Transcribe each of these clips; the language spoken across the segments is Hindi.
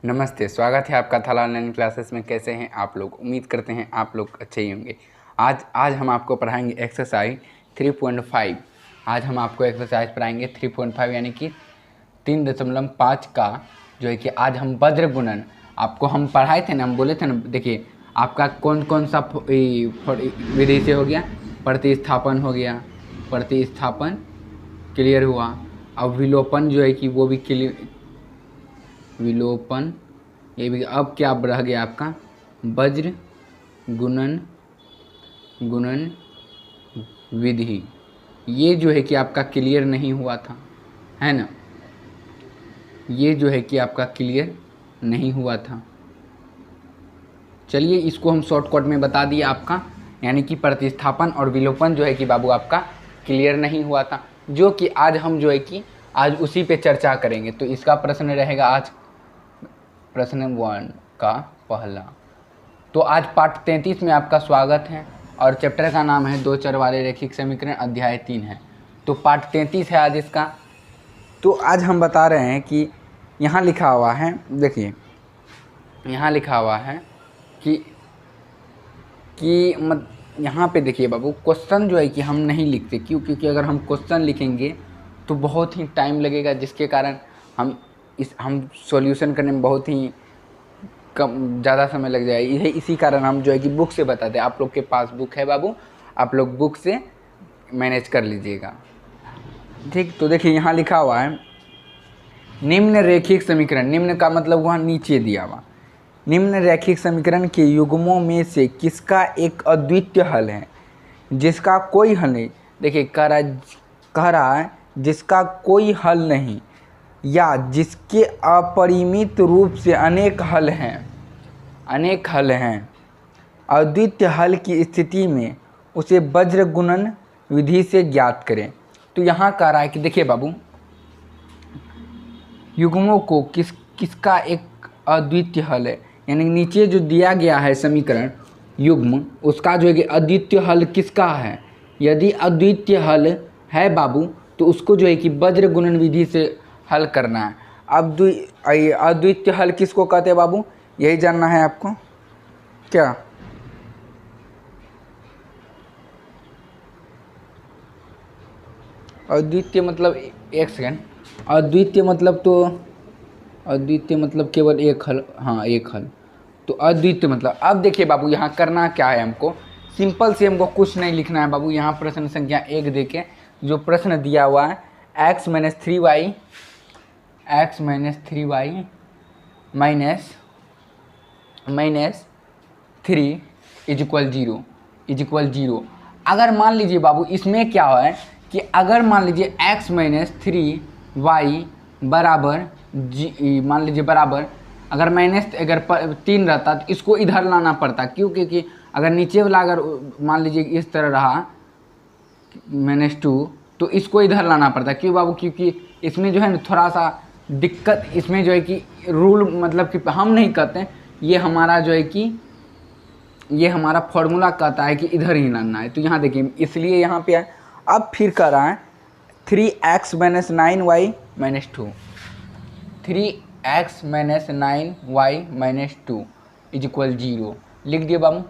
नमस्ते, स्वागत है आपका थाला ऑनलाइन क्लासेस में। कैसे हैं आप लोग? उम्मीद करते हैं आप लोग अच्छे ही होंगे। आज हम आपको पढ़ाएंगे एक्सरसाइज 3.5। आज हम आपको एक्सरसाइज पढ़ाएंगे 3.5 यानी कि 3.5 का जो है कि आज हम वज्र गुणन आपको हम पढ़ाए थे ना, हम बोले थे ना। देखिए आपका कौन कौन सा विधि से हो गया, प्रतिस्थापन हो गया, प्रतिस्थापन क्लियर हुआ। अब विलोपन जो है कि वो भी क्लियर, विलोपन ये भी। अब क्या रह गया आपका वज्र गुणन विधि। ये जो है कि आपका क्लियर नहीं हुआ था, है ना। ये जो है कि आपका क्लियर नहीं हुआ था। चलिए इसको हम शॉर्टकट में बता दिए आपका, यानी कि प्रतिस्थापन और विलोपन जो है कि बाबू आपका क्लियर नहीं हुआ था, जो कि आज हम जो है कि आज उसी पे चर्चा करेंगे। तो इसका प्रश्न रहेगा आज प्रश्न 1 का पहला। तो आज पाठ 33 में आपका स्वागत है और चैप्टर का नाम है दो चर वाले रैखिक समीकरण, अध्याय 3 है। तो पाठ 33 है आज इसका। तो आज हम बता रहे हैं कि यहाँ लिखा हुआ है, देखिए यहाँ लिखा हुआ है कि यहाँ पे देखिए बाबू, क्वेश्चन जो है कि हम नहीं लिखते। क्यों? क्योंकि अगर हम क्वेश्चन लिखेंगे तो बहुत ही टाइम लगेगा, जिसके कारण हम सॉल्यूशन करने में बहुत ही कम ज़्यादा समय लग जाएगा। इसी कारण हम जो है कि बुक से बताते हैं। आप लोग के पास बुक है बाबू, आप लोग बुक से मैनेज कर लीजिएगा, ठीक। तो देखिए यहाँ लिखा हुआ है निम्न रैखिक समीकरण। निम्न का मतलब वहाँ नीचे दिया हुआ। निम्न रैखिक समीकरण के युग्मों में से किसका एक अद्वितीय हल है जिसका कोई हल नहीं। देखिए कह रहा है जिसका कोई हल नहीं, या जिसके अपरिमित रूप से अनेक हल हैं। अद्वितीय हल की स्थिति में उसे वज्र गुणन विधि से ज्ञात करें। तो यहाँ कह रहा है कि देखिए बाबू, युग्मों को किसका एक अद्वितीय हल है, यानी नीचे जो दिया गया है समीकरण युग्म, उसका जो है कि अद्वितीय हल किसका है। यदि अद्वितीय हल है बाबू तो उसको जो है कि वज्र गुणन विधि से हल करना है। अब अद्वितीय हल किसको कहते हैं बाबू, यही जानना है आपको क्या? अद्वितीय मतलब, एक सेकेंड, अद्वितीय मतलब केवल एक हल। हाँ, एक हल। तो अद्वितीय मतलब, अब देखिए बाबू यहाँ करना क्या है, हमको सिंपल से हमको कुछ नहीं लिखना है बाबू। यहाँ प्रश्न संख्या 1 देखें, जो प्रश्न दिया हुआ है x - 3y -3 इक्वल 0। अगर मान लीजिए बाबू इसमें क्या है कि अगर मान लीजिए x - 3y बराबर मान लीजिए बराबर, अगर अगर 3 रहता तो इसको इधर लाना पड़ता। क्यों? क्योंकि अगर नीचे वाला अगर मान लीजिए इस तरह रहा -2 तो इसको इधर लाना पड़ता। क्यों बाबू? क्योंकि इसमें जो है ना थोड़ा सा दिक्कत, इसमें जो है कि रूल मतलब कि हम नहीं कहते, ये हमारा जो है कि ये हमारा फॉर्मूला कहता है कि इधर ही लाना है। तो यहाँ देखिए इसलिए यहाँ पे है। अब फिर कर रहा है 3x - 9y - 2 3x - 9y - 2 equal 0 लिख दिए बाबू।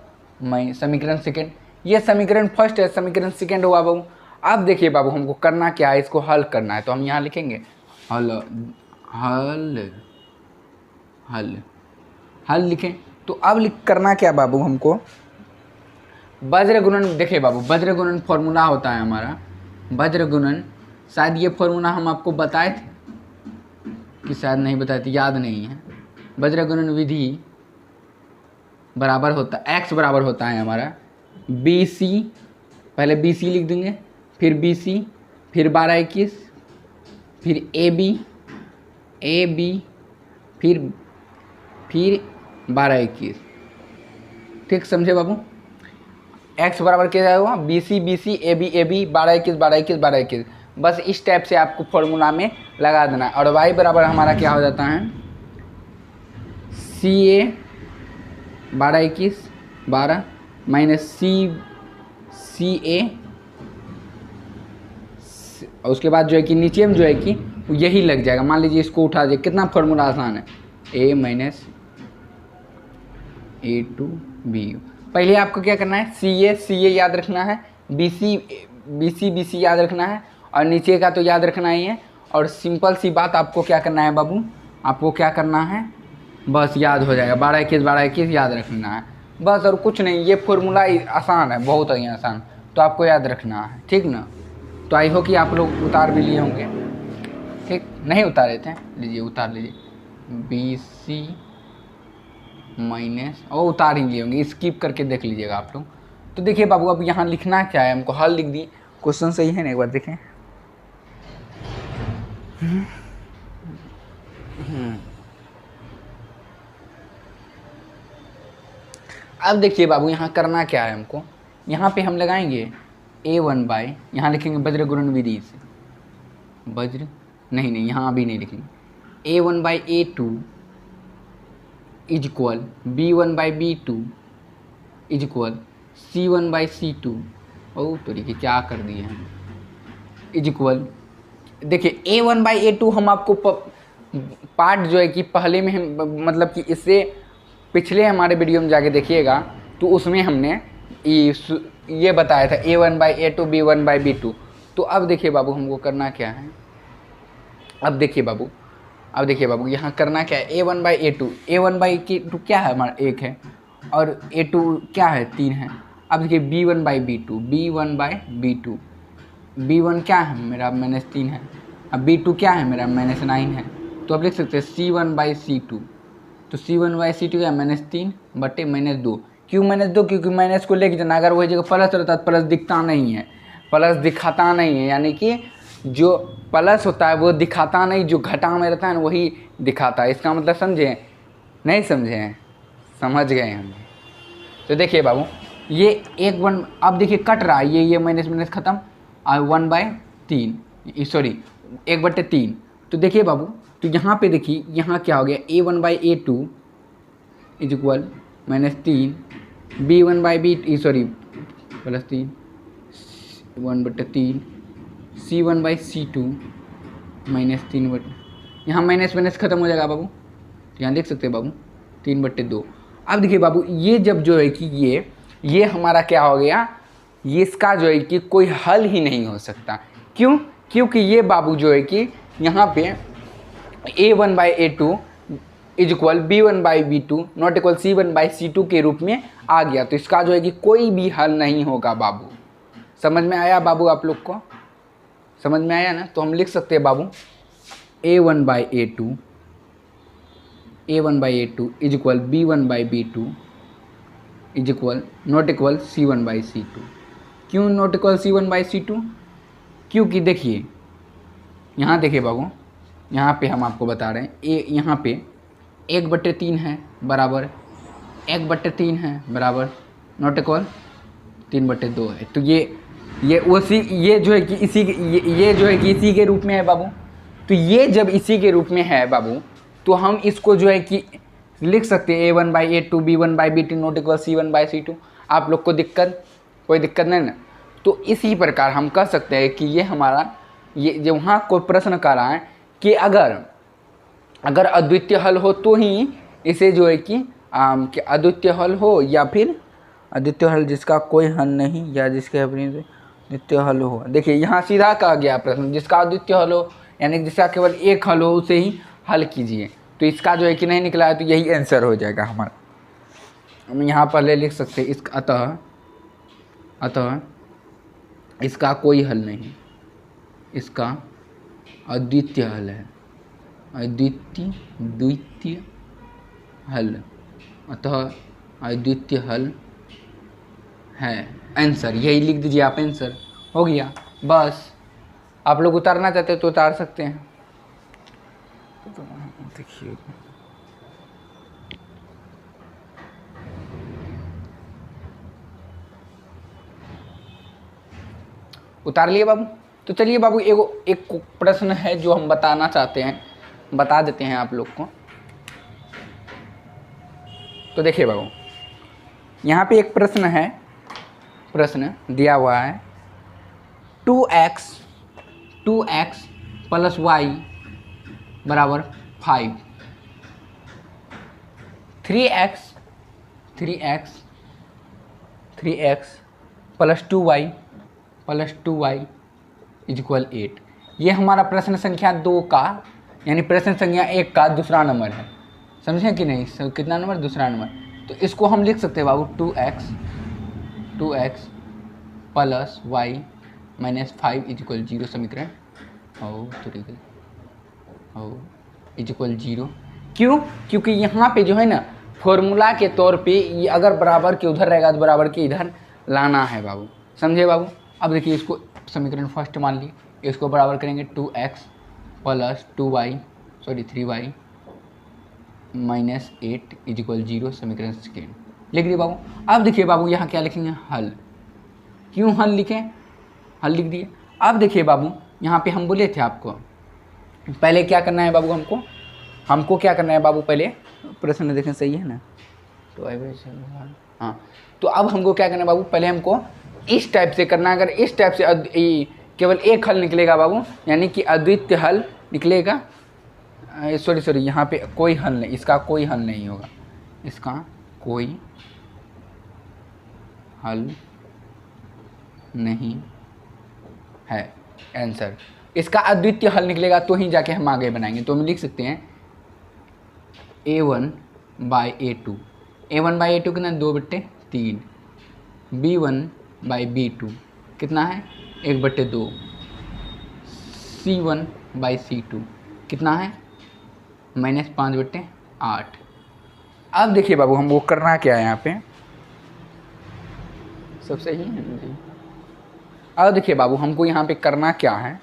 समीकरण सेकेंड, ये समीकरण फर्स्ट है, समीकरण सेकेंड हुआ बाबू। अब देखिए बाबू हमको करना क्या है, इसको हल करना है। तो हम यहाँ लिखेंगे हल लिखें। तो अब करना क्या बाबू, हमको वज्र गुणन। देखिए बाबू वज्र गुणन फॉर्मूला होता है हमारा वज्र गुणन। शायद ये फॉर्मूला हम आपको बताए थे कि शायद नहीं बताए थे, याद नहीं है। वज्र गुणन विधि बराबर होता, x बराबर होता है हमारा BC, पहले BC लिख देंगे, फिर BC, फिर 12 21, फिर AB, फिर 12 21। ठीक समझे बाबू? x बराबर क्या हुआ, BC AB 12 21 12 21 12 21। बस इस टाइप से आपको फॉर्मूला में लगा देना है। और y बराबर हमारा क्या हो जाता है, CA 12 21 12 माइनस CA, उसके बाद जो है कि नीचे में जो है कि यही लग जाएगा। मान लीजिए इसको उठा दे, कितना फॉर्मूला आसान है। a minus a2 bu। पहले आपको क्या करना है, CA याद रखना है, BC याद रखना है, और नीचे का तो याद रखना ही है। और सिंपल सी बात आपको क्या करना है बाबू, आपको क्या करना है, बस याद हो जाएगा, 12 21 याद रखना है बस, और कुछ नहीं। ये फॉर्मूला आसान है, बहुत ही आसान, तो आपको याद रखना है, ठीक ना। तो आई हो कि आप लोग उतार भी लिए होंगे, ठीक, नहीं उतारे थे, लीजिए उतार लीजिए, BC माइनस, और उतार ही लिए होंगे, स्किप करके देख लीजिएगा आप लोग। तो देखिए बाबू, अब यहाँ लिखना क्या है, हमको हल लिख दिए, क्वेश्चन सही है ना, एक बार देखें। अब देखिए बाबू, यहाँ करना क्या है हमको, यहाँ पे हम लगाएंगे A1 बाय, यहाँ लिखेंगे वज्र गुणन विधि से, वज्र नहीं यहाँ अभी नहीं लिखेंगे, A1 by A2 is equal B1 by B2 is equal C1 by C2, ओ तो देखिए क्या कर दिए हम, इज इक्वल, देखिए A1 बाई A2 हम आपको पार्ट जो है कि पहले में हम, मतलब कि इससे पिछले हमारे वीडियो में जाके देखिएगा, तो उसमें हमने ये बताया था A1 by A2 B1 by B2। तो अब देखिए बाबू, हमको करना क्या है, अब देखिए बाबू यहाँ करना क्या है, A1 by A1 by A2 क्या है हमारा 1 है, और A2 क्या है 3 है। अब देखिए B1 बाई B2 B1 क्या है मेरा -3 है, अब B2 क्या है मेरा -9 है। तो अब लिख सकते हैं C1 बाई C2, तो C1 बाई C2 क्या -3 बटे -2। क्यों -2, क्योंकि माइनस को लेके जाना, अगर वही जगह प्लस रहता तो प्लस दिखता नहीं है, प्लस दिखाता नहीं है, यानी कि जो प्लस होता है वो दिखाता नहीं, जो घटा में रहता है ना वही दिखाता है। इसका मतलब समझे, नहीं समझे, समझ गए हम। तो देखिए बाबू, ये 1 अब देखिए कट रहा है, ये माइनस खत्म, और 1/3 सॉरी 1/3। तो देखिए बाबू, तो यहाँ पे देखिए, यहाँ क्या हो गया, A1 by A2 is equal -3 B1 by B sorry +3 1/3 C1 by C2 -3 यहाँ माइनस खत्म हो जाएगा बाबू, यहाँ देख सकते हैं बाबू 3/2। अब देखिए बाबू, ये जब जो है कि ये हमारा क्या हो गया, ये इसका जो है कि कोई हल ही नहीं हो सकता। क्यों, क्योंकि ये बाबू जो है कि यहाँ पे A1 by A2 is equal B1 by B2 not equal C1 by C2 के रूप में आ गया। तो इसका जो है कि कोई भी हल नहीं होगा बाबू। समझ में आया बाबू, आप लोग को समझ में आया ना। तो हम लिख सकते हैं बाबू A1 by A2 is equal B1 by B2 is equal not equal C1 by C2। क्यों not equal C1 by C2, क्योंकि देखिए यहाँ देखिए बाबू, यहाँ पे हम आपको बता रहे हैं, यहाँ पे 1/3 है बराबर 1/3 है बराबर नॉट इक्वल 3/2 है। तो ये जो है कि ये जो है कि इसी के रूप में है बाबू। तो ये जब इसी के रूप में है बाबू, तो हम इसको जो है कि लिख सकते हैं A1 by A2 B1 by B2 not equal C1 by C2। आप लोग को कोई दिक्कत नहीं ना। तो इसी प्रकार हम कह सकते हैं कि ये हमारा, ये जो वहाँ कोई प्रश्न कर रहा है कि अगर अद्वितीय हल हो तो ही इसे जो है कि अद्वितीय हल हो, या फिर अद्वितीय हल जिसका कोई हल नहीं, या जिसके अपनी अद्वितीय हल हो। देखिए यहाँ सीधा कहा गया प्रश्न, जिसका अद्वितीय हल हो, यानी जिसका केवल एक हल हो उसे ही हल कीजिए। तो इसका जो है कि नहीं निकला है, तो यही आंसर हो जाएगा हमारा। हम यहाँ पहले लिख सकते हैं अतः इसका कोई हल नहीं, इसका अद्वितीय हल है, द्वितीय हल, अतः अद्वितीय हल है। आंसर यही लिख दीजिए आप, आंसर हो गया बस। आप लोग उतारना चाहते हो तो उतार सकते हैं। देखिए उतार लिए बाबू। तो चलिए बाबू, एक प्रश्न है जो हम बताना चाहते हैं, बता देते हैं आप लोग को। तो देखिए बाबू, यहाँ पे एक प्रश्न दिया हुआ है 2x + y = 5। 3x plus 2y is equal 8। ये हमारा प्रश्न संख्या 2 का यानी प्रश्न संख्या 1 का दूसरा नंबर है, समझे कि नहीं? कितना नंबर? दूसरा नंबर। तो इसको हम लिख सकते हैं बाबू 2x plus y minus 5 is equal 0 समीकरण इज इक्वल 0। क्यों? क्योंकि यहाँ पे जो है ना फॉर्मूला के तौर पे ये अगर बराबर के उधर रहेगा तो बराबर के इधर लाना है बाबू, समझे बाबू? अब देखिए इसको समीकरण फर्स्ट मान ली, इसको बराबर करेंगे 2x plus 3y minus 8 is equal 0 समीकरण सेकेंड लिख दिए बाबू। अब देखिए बाबू यहाँ क्या लिखेंगे? हल। क्यों हल लिखें? हल लिख दिए। अब देखिए बाबू यहाँ पे हम बोले थे आपको पहले क्या करना है बाबू, हमको क्या करना है बाबू? पहले प्रश्न देखें, सही है ना? तो हाँ, तो अब हमको क्या करना है बाबू? पहले हमको इस टाइप से करना है। अगर इस टाइप से केवल एक हल निकलेगा बाबू, यानी कि अद्वितीय हल निकलेगा। सॉरी यहाँ पे कोई हल नहीं, इसका कोई हल नहीं होगा, इसका कोई हल नहीं है आंसर। इसका अद्वितीय हल निकलेगा तो ही जाके हम आगे बनाएंगे। तो हम लिख सकते हैं a1/a2 कितना? 2/3। b1/b2 कितना है? 1/2। c1/c2 कितना है? -5/8। अब देखिए बाबू हमको करना क्या है यहाँ पे, सब सही है जी। अब देखिए बाबू हमको यहाँ पे करना क्या है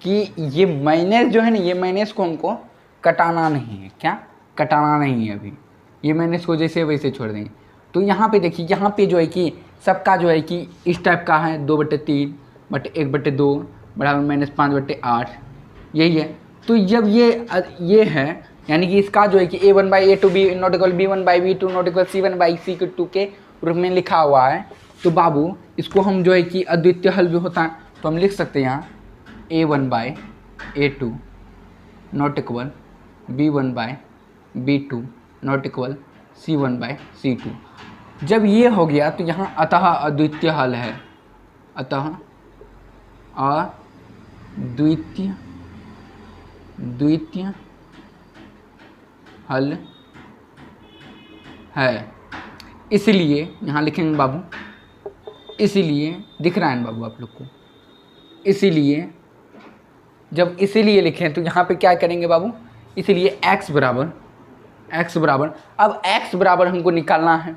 कि ये माइनस जो है ना, ये माइनस को हमको कटाना नहीं है। क्या? कटाना नहीं है अभी, ये माइनस को जैसे वैसे छोड़ देंगे। तो यहाँ पे देखिए, यहाँ पे जो है कि सबका जो है कि इस टाइप का है 2/3 बटे 1/2 बराबर -5/8, यही है। तो जब ये है यानी कि इसका जो है कि a1/a2 not equal b1/b2 not equal c1/c2 के रूप में लिखा हुआ है, तो बाबू इसको हम जो है कि अद्वितीय हल भी होता है तो हम लिख सकते हैं यहाँ a1/a2 not equal b1/b2 not equal c1/c2। जब ये हो गया तो यहाँ अतः अद्वितीय हल है, अतः द्वितीय हल है। इसलिए यहाँ लिखेंगे बाबू, इसीलिए दिख रहा है ना बाबू आप लोग को? इसीलिए जब इसीलिए लिखें तो यहाँ पे क्या करेंगे बाबू? इसीलिए x बराबर अब x बराबर हमको निकालना है।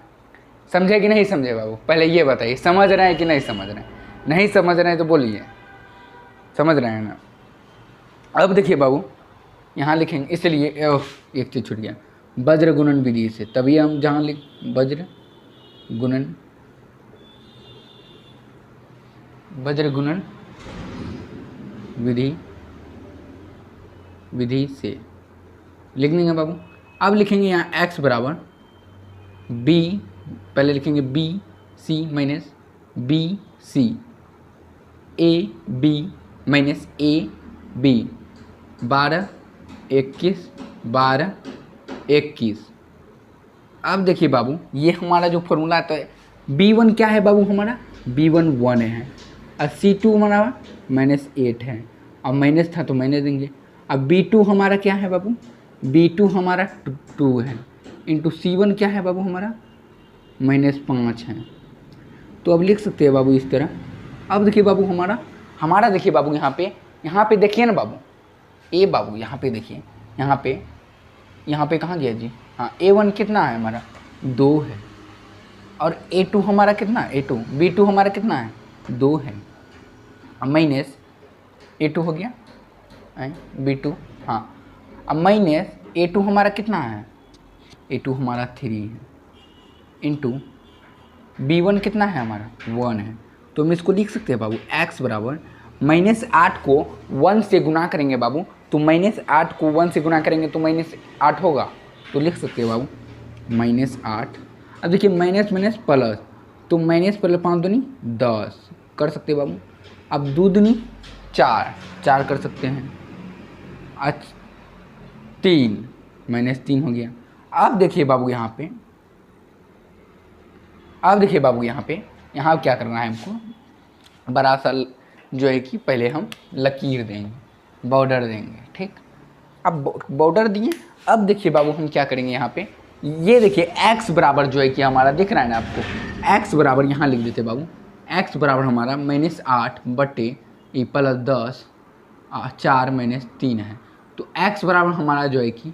समझे कि नहीं समझे बाबू? पहले ये बताइए, समझ रहे हैं कि नहीं समझ रहे हैं? नहीं समझ रहे हैं तो बोलिए, समझ रहे हैं ना? अब देखिए बाबू यहाँ लिखेंगे, इसलिए एक चीज़ छूट गया, वज्र गुणन विधि से। तभी हम जहाँ लिख वज्र गुणन विधि से लिख देंगे बाबू। अब लिखेंगे यहाँ x बराबर b, पहले लिखेंगे b c minus b c, a b minus a b, 12 21। अब देखिए बाबू ये हमारा जो फॉर्मूला तो b1 क्या है बाबू? हमारा b1 1 है और c2 हमारा -8 है। अब माइनस था तो माइनस देंगे। अब b2 हमारा क्या है बाबू? b2 हमारा 2 है इंटू c1 क्या है बाबू? हमारा -5 है। तो अब लिख सकते हैं बाबू इस तरह। अब देखिए बाबू हमारा देखिए बाबू यहाँ पे देखिए ना बाबू, ए बाबू यहाँ पे देखिए, यहाँ पे कहाँ गया जी? हाँ, a1 कितना है हमारा? 2 है। और a2 हमारा कितना है? b2 हमारा कितना है? 2 है। अब माइनस a2 हो गया b2, हाँ। अब माइनस a2 हमारा कितना है? a2 हमारा 3 है इंटू b1 कितना है हमारा? 1 है। तो हम इसको लिख सकते हैं बाबू x बराबर -8 को 1 से गुना करेंगे बाबू, तो -8 को 1 से गुना करेंगे तो -8 होगा। तो लिख सकते हैं बाबू -8। अब देखिए माइनस प्लस, तो माइनस प्लस 5 दूनी 10 कर सकते हैं बाबू। अब 2 दूनी 4 4 कर सकते हैं। अच्छा 3 -3 हो गया। अब देखिए बाबू यहाँ पे, अब देखिए बाबू यहाँ पे, यहाँ क्या करना है हमको, बड़ा सा जो है कि पहले हम लकीर देंगे, बॉर्डर देंगे, ठीक। अब बॉर्डर दिए, अब देखिए बाबू हम क्या करेंगे यहाँ पे, ये देखिए x बराबर जो है कि हमारा दिख रहा है ना आपको, x बराबर यहाँ लिख देते बाबू, x बराबर हमारा -8 बटे e + 10 4 -3 है। तो x बराबर हमारा जो है कि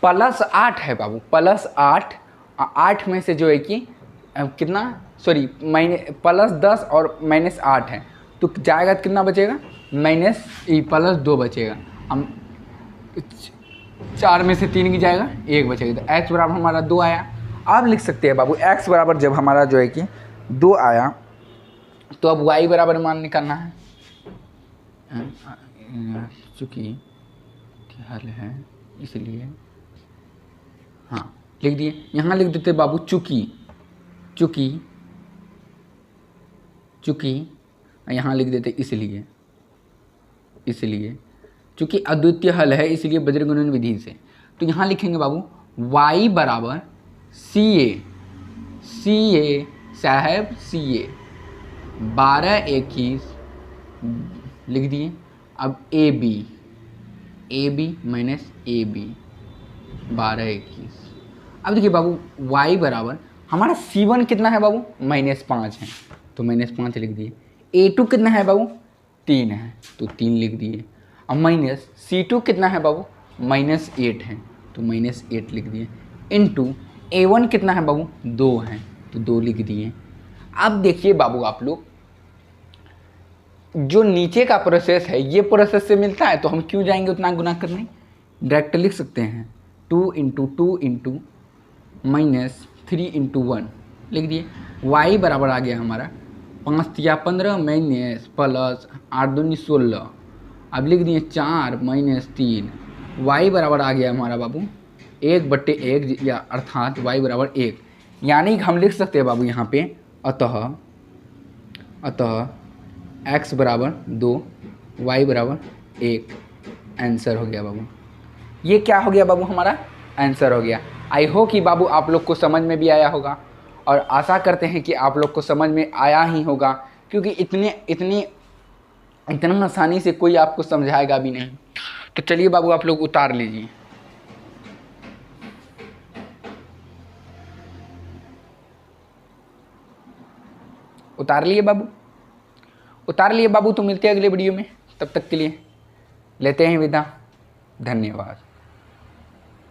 +8 है बाबू, +8, 8 में से जो है कि कितना, सॉरी +10 और -8 है, तो जाएगा कितना बचेगा, -e+2 बचेगा। हम 4 में से 3 की जाएगा, 1 बचेगा, तो x बराबर हमारा 2 आया। अब लिख सकते हैं बाबू x बराबर जब हमारा जो है कि 2 आया, तो अब y बराबर मान निकालना है, चूँकि हल है इसलिए हाँ लिख दिए। यहाँ लिख देते बाबू चूँकि यहाँ लिख देते इसलिए चूँकि अद्वितीय हल है, इसलिए बज्रगुणन विधि से। तो यहाँ लिखेंगे बाबू y बराबर CA साहब CA 12 21 लिख दिए। अब AB माइनस AB 12 21। अब देखिए बाबू y बराबर हमारा C1 कितना है बाबू, -5 है, तो -5 लिख दिए। A2 कितना है बाबू, 3 है, तो 3 लिख दिए। अब माइनस C2 कितना है बाबू, -8 है, तो -8 लिख दिए। इनटू A1 कितना है बाबू, 2 है, तो 2 लिख दिए। अब देखिए बाबू आप लोग, जो नीचे का प्रोसेस है ये प्रोसेस से मिलता है, तो हम क्यों जाएंगे उतना गुना करने, डायरेक्ट लिख सकते हैं 2 × 2 × -3 × 1 लिख दिए। y बराबर आ गया हमारा 5 × 15 माइनस प्लस 8 दूनी 16। अब लिख दिए 4 -3। y बराबर आ गया हमारा बाबू 1/1, या अर्थात y बराबर 1, यानी कि हम लिख सकते हैं बाबू यहाँ पे अतः x बराबर 2 y बराबर 1 आंसर हो गया बाबू। ये क्या हो गया बाबू, हमारा आंसर हो गया। आई होप कि बाबू आप लोग को समझ में भी आया होगा, और आशा करते हैं कि आप लोग को समझ में आया ही होगा, क्योंकि इतना आसानी से कोई आपको समझाएगा भी नहीं। तो चलिए बाबू आप लोग उतार लीजिए। उतार लिए बाबू, उतार लिए बाबू। तो मिलते हैं अगले वीडियो में, तब तक के लिए लेते हैं विदा, धन्यवाद।